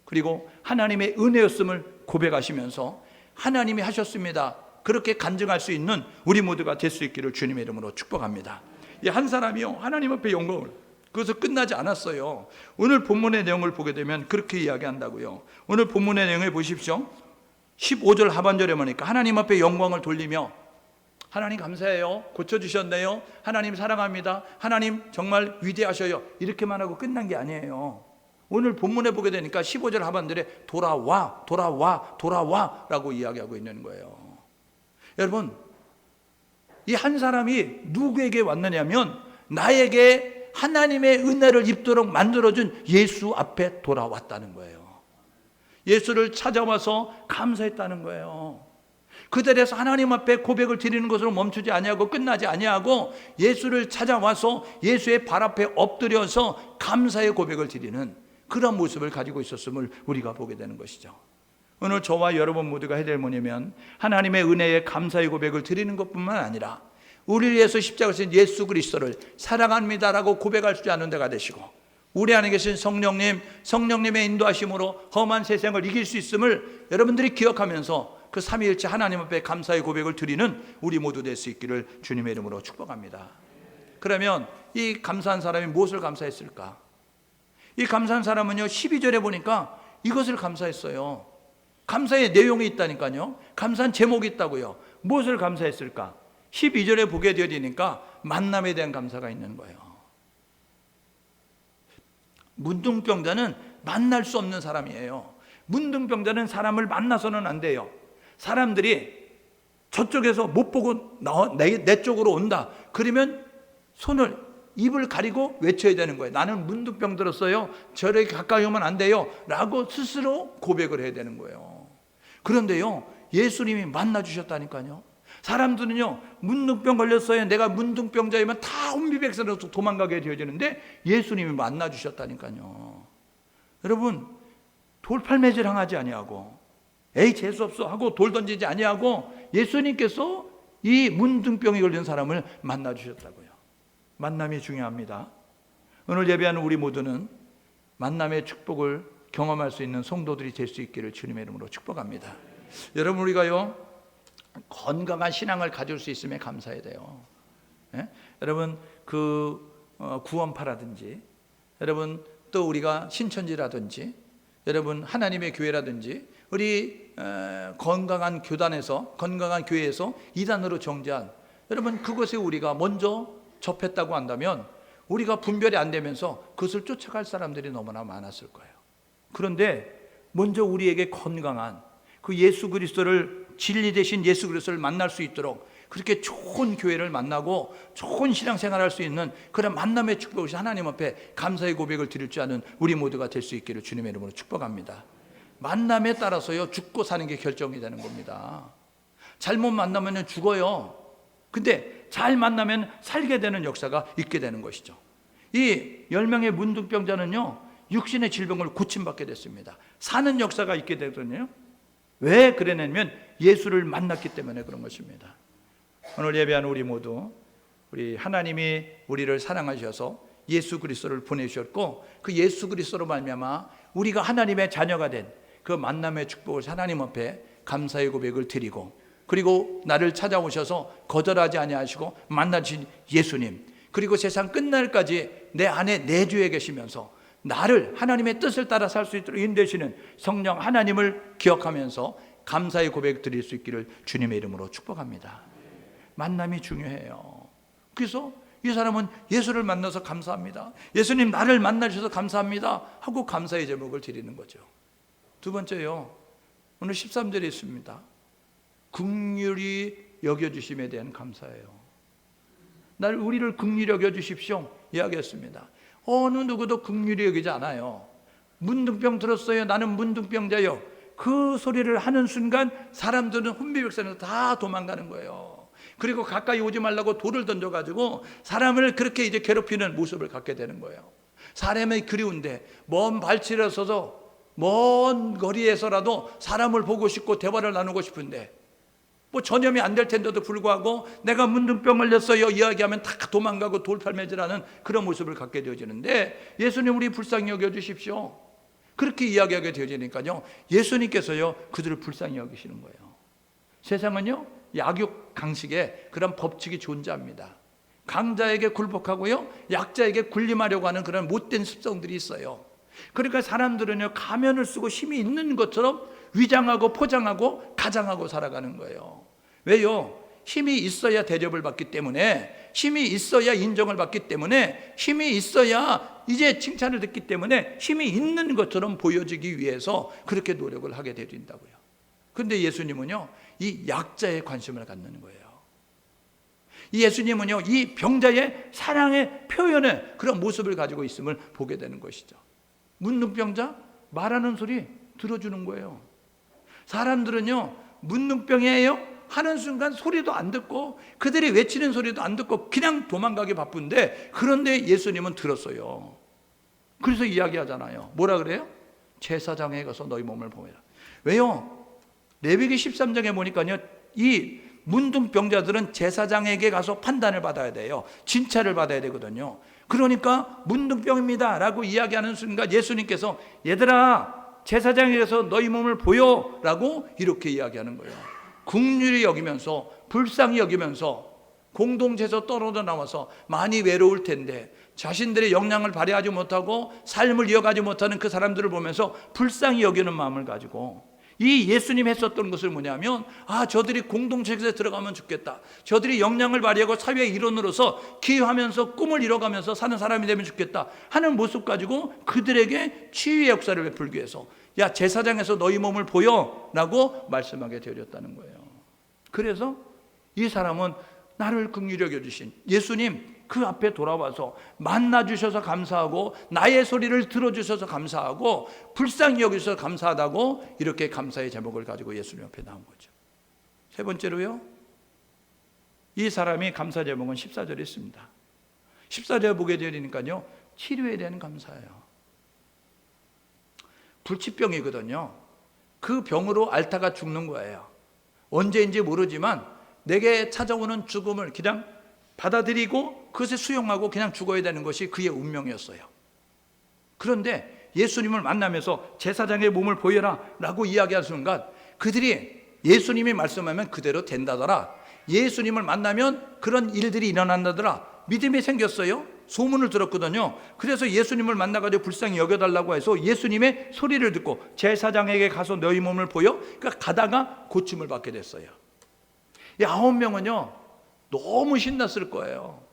그리고 하나님의 은혜였음을 고백하시면서 하나님이 하셨습니다, 그렇게 간증할 수 있는 우리 모두가 될 수 있기를 주님의 이름으로 축복합니다. 이 한 사람이요, 하나님 앞에 영광을, 그것은 끝나지 않았어요. 오늘 본문의 내용을 보게 되면 그렇게 이야기한다고요. 오늘 본문의 내용을 보십시오. 15절 하반절에 보니까 하나님 앞에 영광을 돌리며, 하나님 감사해요, 고쳐주셨네요, 하나님 사랑합니다, 하나님 정말 위대하셔요, 이렇게만 하고 끝난 게 아니에요. 오늘 본문에 보게 되니까 15절 하반절에 돌아와 라고 이야기하고 있는 거예요. 여러분, 이 한 사람이 누구에게 왔느냐면 나에게 하나님의 은혜를 입도록 만들어준 예수 앞에 돌아왔다는 거예요. 예수를 찾아와서 감사했다는 거예요. 그 자리에서 하나님 앞에 고백을 드리는 것으로 멈추지 아니하고 끝나지 아니하고 예수를 찾아와서 예수의 발 앞에 엎드려서 감사의 고백을 드리는 그런 모습을 가지고 있었음을 우리가 보게 되는 것이죠. 오늘 저와 여러분 모두가 해야 될 뭐냐면 하나님의 은혜에 감사의 고백을 드리는 것뿐만 아니라 우리를 위해서 십자가에 진 예수 그리스도를 사랑합니다라고 고백할 수 있는 데가 되시고, 우리 안에 계신 성령님의 인도하심으로 험한 세상을 이길 수 있음을 여러분들이 기억하면서 그 삼위일체 하나님 앞에 감사의 고백을 드리는 우리 모두 될 수 있기를 주님의 이름으로 축복합니다. 그러면 이 감사한 사람이 무엇을 감사했을까? 이 감사한 사람은요, 12절에 보니까 이것을 감사했어요. 감사의 내용이 있다니까요. 감사한 제목이 있다고요. 무엇을 감사했을까? 12절에 보게 되니까 만남에 대한 감사가 있는 거예요. 문둥병자는 만날 수 없는 사람이에요. 문둥병자는 사람을 만나서는 안 돼요. 사람들이 저쪽에서 못 보고 내 쪽으로 온다, 그러면 입을 가리고 외쳐야 되는 거예요. 나는 문둥병 들었어요, 저에게 가까이 오면 안 돼요 라고 스스로 고백을 해야 되는 거예요. 그런데요, 예수님이 만나주셨다니까요. 사람들은요, 문둥병 걸렸어요, 내가 문둥병자이면 다 혼비백산으로 도망가게 되어지는데 예수님이 만나주셨다니까요. 여러분, 돌팔매질 항하지 아니하고 에이 재수없어 하고 돌 던지지 아니하고 예수님께서 이 문둥병이 걸린 사람을 만나주셨다고요. 만남이 중요합니다. 오늘 예배하는 우리 모두는 만남의 축복을 경험할 수 있는 성도들이 될 수 있기를 주님의 이름으로 축복합니다. 여러분, 우리가요, 건강한 신앙을 가질 수 있음에 감사해야 돼요. 예? 여러분, 구원파라든지, 여러분 또 우리가 신천지라든지, 여러분 하나님의 교회라든지, 우리 건강한 교단에서, 건강한 교회에서 이단으로 정죄한, 여러분 그것에 우리가 먼저 접했다고 한다면 우리가 분별이 안 되면서 그것을 쫓아갈 사람들이 너무나 많았을 거예요. 그런데 먼저 우리에게 건강한 그 예수 그리스도를, 진리 되신 예수 그리스도를 만날 수 있도록 그렇게 좋은 교회를 만나고 좋은 신앙생활을 할 수 있는 그런 만남의 축복을 하나님 앞에 감사의 고백을 드릴 줄 아는 우리 모두가 될 수 있기를 주님의 이름으로 축복합니다. 만남에 따라서요, 죽고 사는 게 결정이 되는 겁니다. 잘못 만나면 죽어요. 근데 잘 만나면 살게 되는 역사가 있게 되는 것이죠. 이 10명의 문둥병자는요, 육신의 질병을 고침받게 됐습니다. 사는 역사가 있게 되거든요. 왜 그러냐면 예수를 만났기 때문에 그런 것입니다. 오늘 예배하는 우리 모두, 우리 하나님이 우리를 사랑하셔서 예수 그리스도를 보내주셨고, 그 예수 그리스도로 말미암아 우리가 하나님의 자녀가 된 그 만남의 축복을 하나님 앞에 감사의 고백을 드리고, 그리고 나를 찾아오셔서 거절하지 아니하시고 만나신 예수님, 그리고 세상 끝날까지 내 안에 내주에 계시면서 나를 하나님의 뜻을 따라 살 수 있도록 인도하시는 성령 하나님을 기억하면서 감사의 고백 드릴 수 있기를 주님의 이름으로 축복합니다. 만남이 중요해요. 그래서 이 사람은 예수를 만나서 감사합니다, 예수님 나를 만나주셔서 감사합니다 하고 감사의 제목을 드리는 거죠. 두 번째요, 오늘 13절에 있습니다. 긍휼히 여겨주심에 대한 감사예요. 우리를 긍휼히 여겨주십시오 이야기했습니다. 어느 누구도 긍휼히 여기지 않아요. 문둥병 들었어요, 나는 문둥병자요, 그 소리를 하는 순간 사람들은 혼비백산에서 다 도망가는 거예요. 그리고 가까이 오지 말라고 돌을 던져가지고 사람을 그렇게 이제 괴롭히는 모습을 갖게 되는 거예요. 사람이 그리운데 먼 발치를 서서 먼 거리에서라도 사람을 보고 싶고 대화를 나누고 싶은데 뭐 전염이 안 될 텐데도 불구하고 내가 문둥병 걸렸어요 이야기하면 다 도망가고 돌팔매질하는 그런 모습을 갖게 되어지는데, 예수님 우리 불쌍히 여겨주십시오 그렇게 이야기하게 되어지니까요, 예수님께서요 그들을 불쌍히 여기시는 거예요. 세상은요 약육 강식에 그런 법칙이 존재합니다. 강자에게 굴복하고요 약자에게 군림하려고 하는 그런 못된 습성들이 있어요. 그러니까 사람들은요 가면을 쓰고 힘이 있는 것처럼 위장하고 포장하고 가장하고 살아가는 거예요. 왜요? 힘이 있어야 대접을 받기 때문에, 힘이 있어야 인정을 받기 때문에, 힘이 있어야 이제 칭찬을 듣기 때문에 힘이 있는 것처럼 보여지기 위해서 그렇게 노력을 하게 되린다고요. 그런데 예수님은요 이 약자에 관심을 갖는 거예요. 이 예수님은요 이 병자의 사랑의 표현의 그런 모습을 가지고 있음을 보게 되는 것이죠. 문둥병자 말하는 소리 들어주는 거예요. 사람들은요 문둥병이에요 하는 순간 소리도 안 듣고 그들이 외치는 소리도 안 듣고 그냥 도망가기 바쁜데, 그런데 예수님은 들었어요. 그래서 이야기하잖아요. 뭐라 그래요? 제사장에 가서 너희 몸을 보여라. 왜요? 레위기 13장에 보니까요 이 문둥병자들은 제사장에게 가서 판단을 받아야 돼요. 진찰을 받아야 되거든요. 그러니까 문둥병입니다 라고 이야기하는 순간 예수님께서 얘들아 제사장에 가서 너희 몸을 보여 라고 이렇게 이야기하는 거예요. 긍휼히 여기면서 불쌍히 여기면서 공동체에서 떨어져 나와서 많이 외로울 텐데 자신들의 역량을 발휘하지 못하고 삶을 이어가지 못하는 그 사람들을 보면서 불쌍히 여기는 마음을 가지고, 이 예수님 했었던 것을 뭐냐면, 저들이 공동체에 들어가면 좋겠다, 저들이 역량을 발휘하고 사회의 일원으로서 기여하면서 꿈을 이뤄가면서 사는 사람이 되면 좋겠다 하는 모습 가지고 그들에게 치유의 역사를 베풀기 위해서 야 제사장에서 너희 몸을 보여 라고 말씀하게 되었다는 거예요. 그래서 이 사람은 나를 긍휼히 여겨주신 예수님 그 앞에 돌아와서 만나주셔서 감사하고 나의 소리를 들어주셔서 감사하고 불쌍히 여기셔서 감사하다고 이렇게 감사의 제목을 가지고 예수님 앞에 나온 거죠. 세 번째로요, 이 사람이 감사 제목은 14절에 있습니다. 14절에 보게 되니까요 치료에 대한 감사예요. 불치병이거든요. 그 병으로 앓다가 죽는 거예요. 언제인지 모르지만 내게 찾아오는 죽음을 그냥 받아들이고 그것에 수용하고 그냥 죽어야 되는 것이 그의 운명이었어요. 그런데 예수님을 만나면서 제사장의 몸을 보여라 라고 이야기하는 순간 그들이 예수님이 말씀하면 그대로 된다더라, 예수님을 만나면 그런 일들이 일어난다더라 믿음이 생겼어요. 소문을 들었거든요. 그래서 예수님을 만나가지고 불쌍히 여겨달라고 해서 예수님의 소리를 듣고 제사장에게 가서 너희 몸을 보여? 그러니까 가다가 고침을 받게 됐어요. 이 9명은요 너무 신났을 거예요.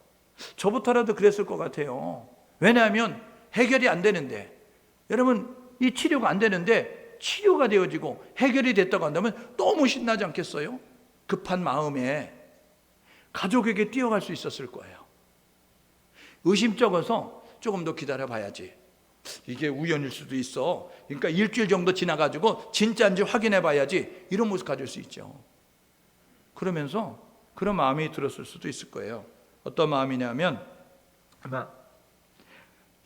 저부터라도 그랬을 것 같아요. 왜냐하면 해결이 안 되는데, 여러분 이 치료가 안 되는데 치료가 되어지고 해결이 됐다고 한다면 너무 신나지 않겠어요? 급한 마음에 가족에게 뛰어갈 수 있었을 거예요. 의심쩍어서 조금 더 기다려 봐야지, 이게 우연일 수도 있어, 그러니까 일주일 정도 지나가지고 진짜인지 확인해 봐야지, 이런 모습 가질 수 있죠. 그러면서 그런 마음이 들었을 수도 있을 거예요. 어떤 마음이냐면,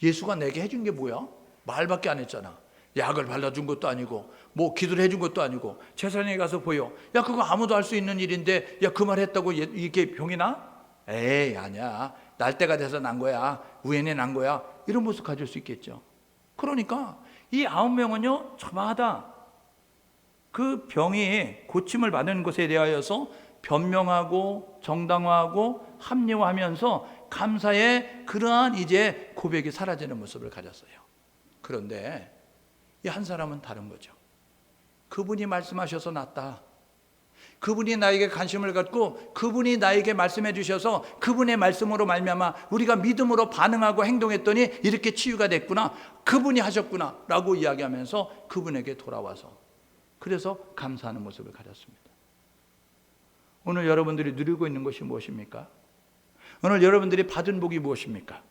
예수가 내게 해준 게 뭐야? 말밖에 안 했잖아. 약을 발라준 것도 아니고 뭐 기도를 해준 것도 아니고 제사장에 가서 보여. 야 그거 아무도 할 수 있는 일인데 야 그 말 했다고 이게 병이 나? 에이 아니야, 날 때가 돼서 난 거야, 우연히 난 거야, 이런 모습 가질 수 있겠죠. 그러니까 이 9명은요 저마다 그 병이 고침을 받는 것에 대하여서 변명하고 정당화하고 합리화하면서 감사의 그러한 이제 고백이 사라지는 모습을 가졌어요. 그런데 이 한 사람은 다른 거죠. 그분이 말씀하셔서 낫다, 그분이 나에게 관심을 갖고 그분이 나에게 말씀해 주셔서 그분의 말씀으로 말미암아 우리가 믿음으로 반응하고 행동했더니 이렇게 치유가 됐구나, 그분이 하셨구나 라고 이야기하면서 그분에게 돌아와서 그래서 감사하는 모습을 가졌습니다. 오늘 여러분들이 누리고 있는 것이 무엇입니까? 오늘 여러분들이 받은 복이 무엇입니까?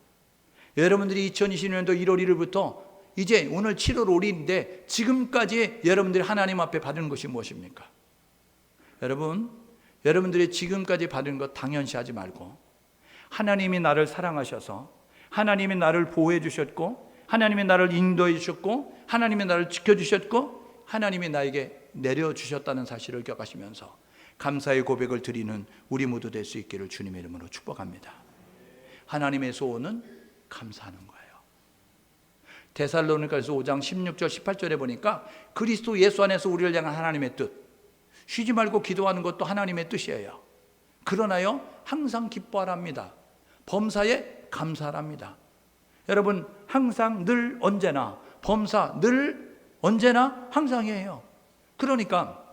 여러분들이 2020년도 1월 1일부터 이제 오늘 7월 5일인데 지금까지 여러분들이 하나님 앞에 받은 것이 무엇입니까? 여러분, 여러분들이 지금까지 받은 것 당연시하지 말고, 하나님이 나를 사랑하셔서 하나님이 나를 보호해 주셨고, 하나님이 나를 인도해 주셨고, 하나님이 나를 지켜주셨고, 하나님이 나에게 내려주셨다는 사실을 기억하시면서 감사의 고백을 드리는 우리 모두 될 수 있기를 주님의 이름으로 축복합니다. 하나님의 소원은 감사하는 거예요. 데살로니가서 5장 16절 18절에 보니까 그리스도 예수 안에서 우리를 향한 하나님의 뜻, 쉬지 말고 기도하는 것도 하나님의 뜻이에요. 그러나요 항상 기뻐하랍니다. 범사에 감사합니다. 여러분, 항상, 늘, 언제나, 범사, 늘, 언제나, 항상이에요. 그러니까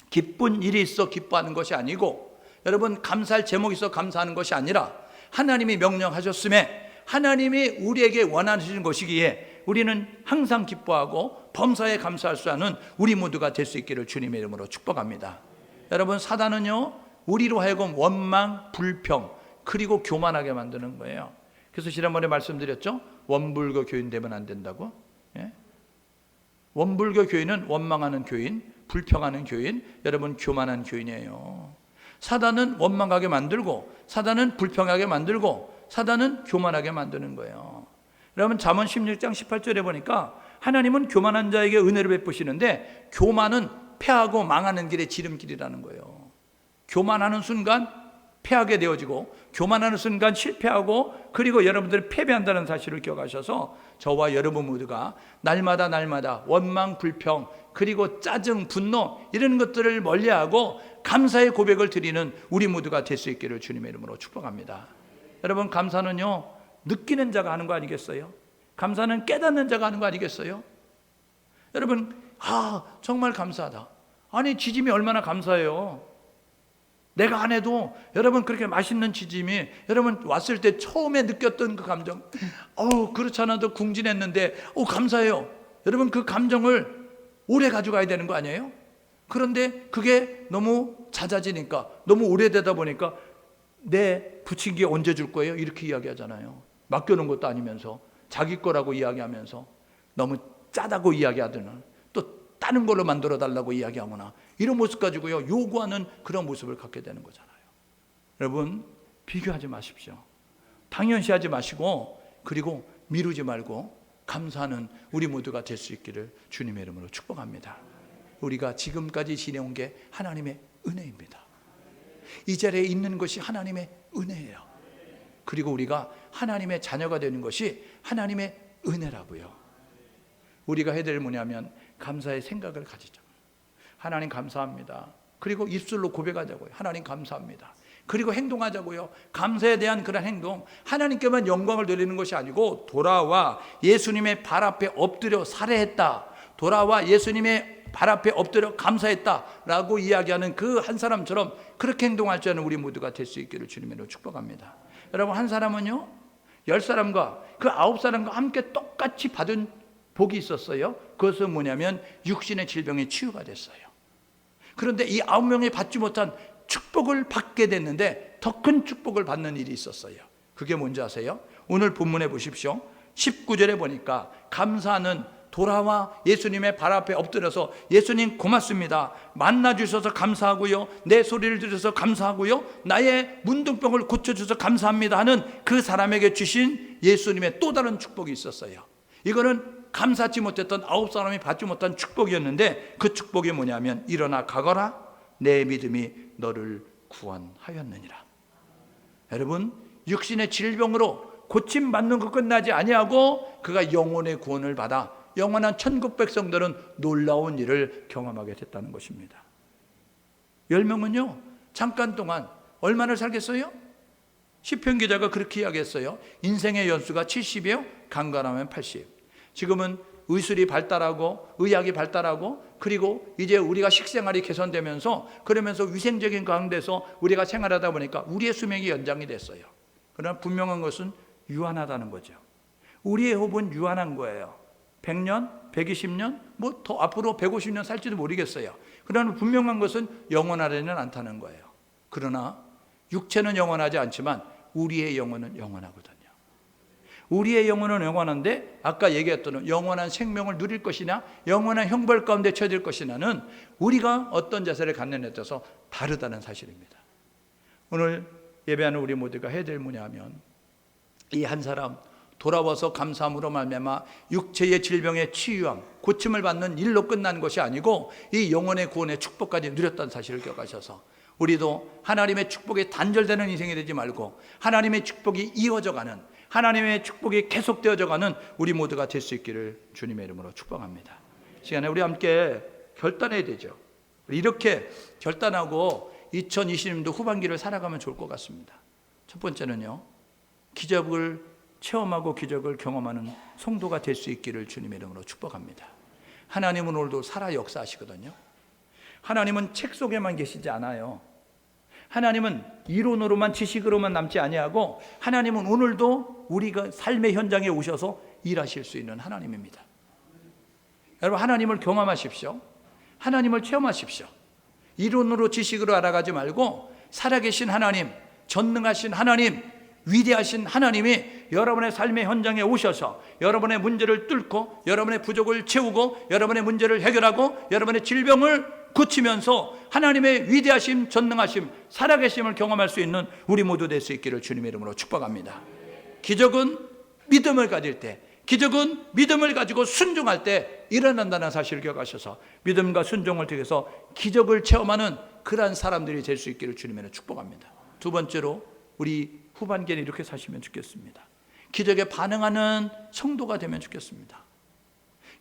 기쁜 일이 있어 기뻐하는 것이 아니고, 여러분 감사할 제목이 있어 감사하는 것이 아니라 하나님이 명령하셨음에 하나님이 우리에게 원하시는 것이기에 우리는 항상 기뻐하고 범사에 감사할 수 있는 우리 모두가 될 수 있기를 주님의 이름으로 축복합니다. 여러분, 사단은요 우리로 하여금 원망, 불평, 그리고 교만하게 만드는 거예요. 그래서 지난번에 말씀드렸죠, 원불교 교인 되면 안 된다고. 예? 원불교 교인은 원망하는 교인, 불평하는 교인, 여러분 교만한 교인이에요. 사단은 원망하게 만들고, 사단은 불평하게 만들고, 사단은 교만하게 만드는 거예요. 여러분, 잠언 16장 18절에 보니까 하나님은 교만한 자에게 은혜를 베푸시는데 교만은 패하고 망하는 길의 지름길이라는 거예요. 교만하는 순간 패하게 되어지고, 교만하는 순간 실패하고, 그리고 여러분들이 패배한다는 사실을 기억하셔서 저와 여러분 모두가 날마다 원망, 불평, 그리고 짜증, 분노, 이런 것들을 멀리하고 감사의 고백을 드리는 우리 모두가 될 수 있기를 주님의 이름으로 축복합니다. 여러분, 감사는요 느끼는 자가 하는 거 아니겠어요? 감사는 깨닫는 자가 하는 거 아니겠어요? 여러분, 정말 감사하다. 아니, 지짐이 얼마나 감사해요. 내가 안 해도 여러분 그렇게 맛있는 지짐이 여러분 왔을 때 처음에 느꼈던 그 감정, 그렇지 않아도 궁진했는데 감사해요. 여러분, 그 감정을 오래 가져가야 되는 거 아니에요? 그런데 그게 너무 잦아지니까, 너무 오래되다 보니까 내 부침개 언제 줄 거예요? 이렇게 이야기하잖아요. 맡겨놓은 것도 아니면서 자기 거라고 이야기하면서 너무 짜다고 이야기하더니 또 다른 걸로 만들어 달라고 이야기하거나, 이런 모습 가지고요 요구하는 그런 모습을 갖게 되는 거잖아요. 여러분, 비교하지 마십시오. 당연시하지 마시고, 그리고 미루지 말고 감사하는 우리 모두가 될 수 있기를 주님의 이름으로 축복합니다. 우리가 지금까지 지내온 게 하나님의 은혜입니다. 이 자리에 있는 것이 하나님의 은혜예요. 그리고 우리가 하나님의 자녀가 되는 것이 하나님의 은혜라고요. 우리가 해야 될 뭐냐면 감사의 생각을 가지죠. 하나님 감사합니다. 그리고 입술로 고백하자고요. 하나님 감사합니다. 그리고 행동하자고요. 감사에 대한 그런 행동, 하나님께만 영광을 돌리는 것이 아니고 돌아와 예수님의 발 앞에 엎드려 살해했다, 돌아와 예수님의 발 앞에 엎드려 감사했다라고 이야기하는 그 한 사람처럼 그렇게 행동할 줄 아는 우리 모두가 될 수 있기를 주님으로 축복합니다. 여러분, 한 사람은요 10사람과 그 9사람과 함께 똑같이 받은 복이 있었어요. 그것은 뭐냐면 육신의 질병에 치유가 됐어요. 그런데 이 9명이 받지 못한 축복을 받게 됐는데 더 큰 축복을 받는 일이 있었어요. 그게 뭔지 아세요? 오늘 본문에 보십시오. 19절에 보니까 감사는 돌아와 예수님의 발 앞에 엎드려서 예수님 고맙습니다, 만나주셔서 감사하고요, 내 소리를 들어서 감사하고요, 나의 문둥병을 고쳐주셔서 감사합니다 하는 그 사람에게 주신 예수님의 또 다른 축복이 있었어요. 이거는 감사하지 못했던 9사람이 받지 못한 축복이었는데, 그 축복이 뭐냐면 일어나 가거라, 내 믿음이 너를 구원하였느니라. 여러분, 육신의 질병으로 고침받는 것 끝나지 아니하고 그가 영혼의 구원을 받아 영원한 천국 백성들은 놀라운 일을 경험하게 됐다는 것입니다. 10명은요 잠깐 동안 얼마나 살겠어요? 시편 기자가 그렇게 이야기했어요. 인생의 연수가 70이요 강건하면 80. 지금은 의술이 발달하고 의학이 발달하고, 그리고 이제 우리가 식생활이 개선되면서, 그러면서 위생적인 가운데서 우리가 생활하다 보니까 우리의 수명이 연장이 됐어요. 그러나 분명한 것은 유한하다는 거죠. 우리의 호흡은 유한한 거예요. 100년, 120년, 뭐 더 앞으로 150년 살지도 모르겠어요. 그러나 분명한 것은 영원하지는 않다는 거예요. 그러나 육체는 영원하지 않지만 우리의 영혼은 영원하거든요. 우리의 영혼은 영원한데 아까 얘기했던 영원한 생명을 누릴 것이냐 영원한 형벌 가운데 처해질 것이냐는 우리가 어떤 자세를 갖느냐에 따라서 다르다는 사실입니다. 오늘 예배하는 우리 모두가 해야 될 뭐냐면 이 한 사람 돌아와서 감사함으로 말미암아 육체의 질병의 치유함 고침을 받는 일로 끝난 것이 아니고 이 영혼의 구원의 축복까지 누렸다는 사실을 기억하셔서 우리도 하나님의 축복이 단절되는 인생이 되지 말고 하나님의 축복이 이어져 가는 하나님의 축복이 계속되어져 가는 우리 모두가 될 수 있기를 주님의 이름으로 축복합니다. 시간에 우리 함께 결단해야 되죠. 이렇게 결단하고 2020년도 후반기를 살아가면 좋을 것 같습니다. 첫 번째는요, 기적을 체험하고 기적을 경험하는 성도가 될 수 있기를 주님의 이름으로 축복합니다. 하나님은 오늘도 살아 역사하시거든요. 하나님은 책 속에만 계시지 않아요. 하나님은 이론으로만 지식으로만 남지 아니하고 하나님은 오늘도 우리가 삶의 현장에 오셔서 일하실 수 있는 하나님입니다. 여러분, 하나님을 경험하십시오. 하나님을 체험하십시오. 이론으로 지식으로 알아가지 말고 살아계신 하나님, 전능하신 하나님, 위대하신 하나님이 여러분의 삶의 현장에 오셔서 여러분의 문제를 뚫고 여러분의 부족을 채우고 여러분의 문제를 해결하고 여러분의 질병을 고치면서 하나님의 위대하심, 전능하심, 살아계심을 경험할 수 있는 우리 모두 될 수 있기를 주님의 이름으로 축복합니다. 기적은 믿음을 가질 때, 기적은 믿음을 가지고 순종할 때 일어난다는 사실을 기억하셔서 믿음과 순종을 통해서 기적을 체험하는 그러한 사람들이 될 수 있기를 주님의 이름으로 축복합니다. 두 번째로 우리 후반기에는 이렇게 사시면 좋겠습니다. 기적에 반응하는 성도가 되면 좋겠습니다.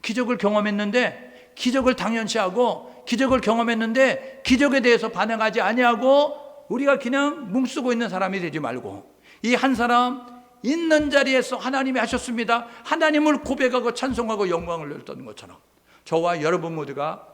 기적을 경험했는데 기적을 당연시하고 기적을 경험했는데 기적에 대해서 반응하지 아니하고 우리가 그냥 뭉쓰고 있는 사람이 되지 말고 이 한 사람 있는 자리에서 하나님이 하셨습니다. 하나님을 고백하고 찬송하고 영광을 돌렸던 것처럼 저와 여러분 모두가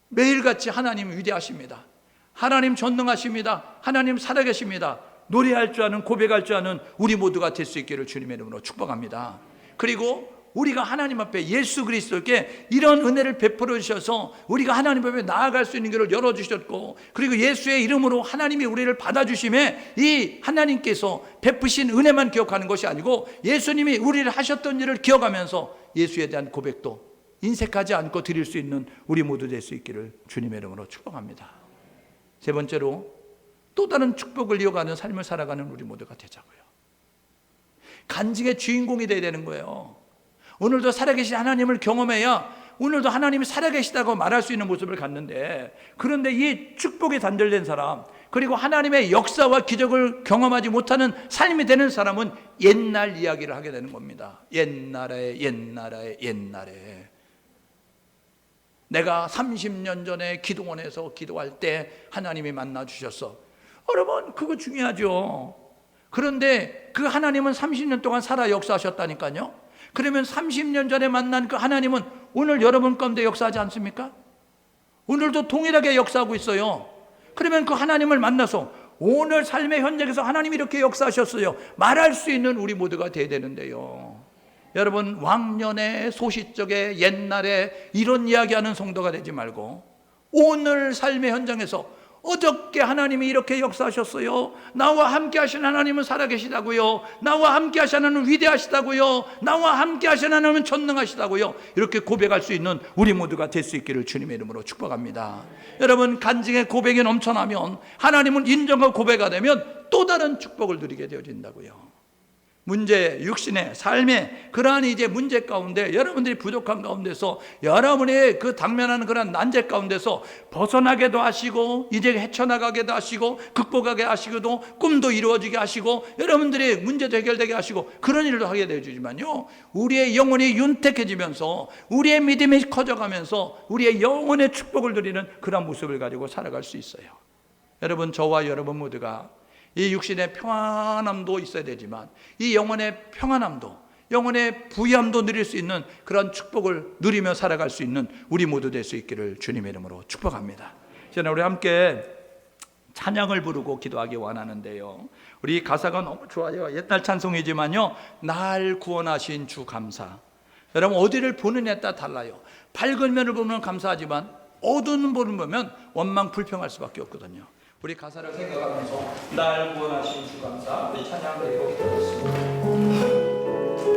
매일같이 하나님 위대하십니다. 하나님 전능하십니다. 하나님 살아계십니다. 노래할 줄 아는 고백할 줄 아는 우리 모두가 될 수 있기를 주님의 이름으로 축복합니다. 그리고 우리가 하나님 앞에 예수 그리스도께 이런 은혜를 베풀어 주셔서 우리가 하나님 앞에 나아갈 수 있는 길을 열어주셨고 그리고 예수의 이름으로 하나님이 우리를 받아주심에 이 하나님께서 베푸신 은혜만 기억하는 것이 아니고 예수님이 우리를 하셨던 일을 기억하면서 예수에 대한 고백도 인색하지 않고 드릴 수 있는 우리 모두 될 수 있기를 주님의 이름으로 축복합니다. 세 번째로 또 다른 축복을 이어가는 삶을 살아가는 우리 모두가 되자고요. 간증의 주인공이 되어야 되는 거예요. 오늘도 살아계신 하나님을 경험해야 오늘도 하나님이 살아계시다고 말할 수 있는 모습을 갖는데 그런데 이 축복이 단절된 사람 그리고 하나님의 역사와 기적을 경험하지 못하는 삶이 되는 사람은 옛날 이야기를 하게 되는 겁니다. 옛날에 내가 30년 전에 기도원에서 기도할 때 하나님이 만나 주셨어. 여러분 그거 중요하죠. 그런데 그 하나님은 30년 동안 살아 역사하셨다니까요. 그러면 30년 전에 만난 그 하나님은 오늘 여러분 가운데 역사하지 않습니까? 오늘도 동일하게 역사하고 있어요. 그러면 그 하나님을 만나서 오늘 삶의 현장에서 하나님이 이렇게 역사하셨어요 말할 수 있는 우리 모두가 되어야 되는데요. 여러분 왕년에 소시적에 옛날에 이런 이야기하는 성도가 되지 말고 오늘 삶의 현장에서 어저께 하나님이 이렇게 역사하셨어요. 나와 함께 하신 하나님은 살아계시다고요. 나와 함께 하신 하나님은 위대하시다고요. 나와 함께 하신 하나님은 전능하시다고요. 이렇게 고백할 수 있는 우리 모두가 될 수 있기를 주님의 이름으로 축복합니다. 여러분 간증의 고백이 넘쳐나면 하나님을 인정하고 고백하게 되면 또 다른 축복을 누리게 되어진다고요. 문제, 육신의 삶의 그러한 이제 문제 가운데 여러분들이 부족한 가운데서 여러분의 그 당면하는 그런 난제 가운데서 벗어나게도 하시고 이제 헤쳐나가게도 하시고 극복하게 하시고도 꿈도 이루어지게 하시고 여러분들의 문제도 해결되게 하시고 그런 일도 하게 되어주지만요 우리의 영혼이 윤택해지면서 우리의 믿음이 커져가면서 우리의 영혼의 축복을 누리는 그런 모습을 가지고 살아갈 수 있어요. 여러분 저와 여러분 모두가 이 육신의 평안함도 있어야 되지만 이 영혼의 평안함도 영혼의 부유함도 누릴 수 있는 그런 축복을 누리며 살아갈 수 있는 우리 모두 될 수 있기를 주님의 이름으로 축복합니다. 저는 우리 함께 찬양을 부르고 기도하기 원하는데요 우리 가사가 너무 좋아요. 옛날 찬송이지만요 날 구원하신 주 감사. 여러분 어디를 보느냐에 따라 달라요. 밝은 면을 보면 감사하지만 어두운 면을 보면 원망 불평할 수밖에 없거든요. 우리 가사를 생각하면서 날 구원하신 주 감사 우리 찬양 드리고 기도하겠습니다.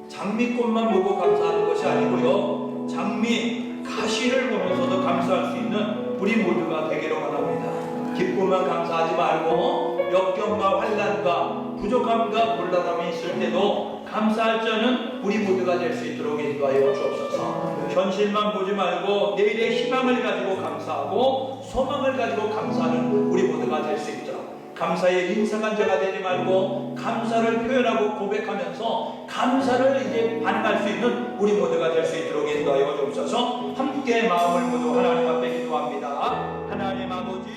장미꽃만 보고 감사하는 것이 아니고요, 장미 가시를 보면서도 감사할 수 있는 우리 모두가 되기를 원합니다. 기쁨만 감사하지 말고 역경과 환난과 부족함과 곤란함이 있을 때도 감사할 자는 우리 모두가 될 수 있도록 인도하여 주옵소서. 현실만 보지 말고 내일의 희망을 가지고 감사하고 소망을 가지고 감사하는 우리 모두가 될 수 있도록, 감사의 인사간자가 되지 말고 감사를 표현하고 고백하면서 감사를 이제 반응할 수 있는 우리 모두가 될 수 있도록 인도하여 주옵소서. 함께 마음을 모두 하나님 앞에 기도합니다. 하나님 아버지,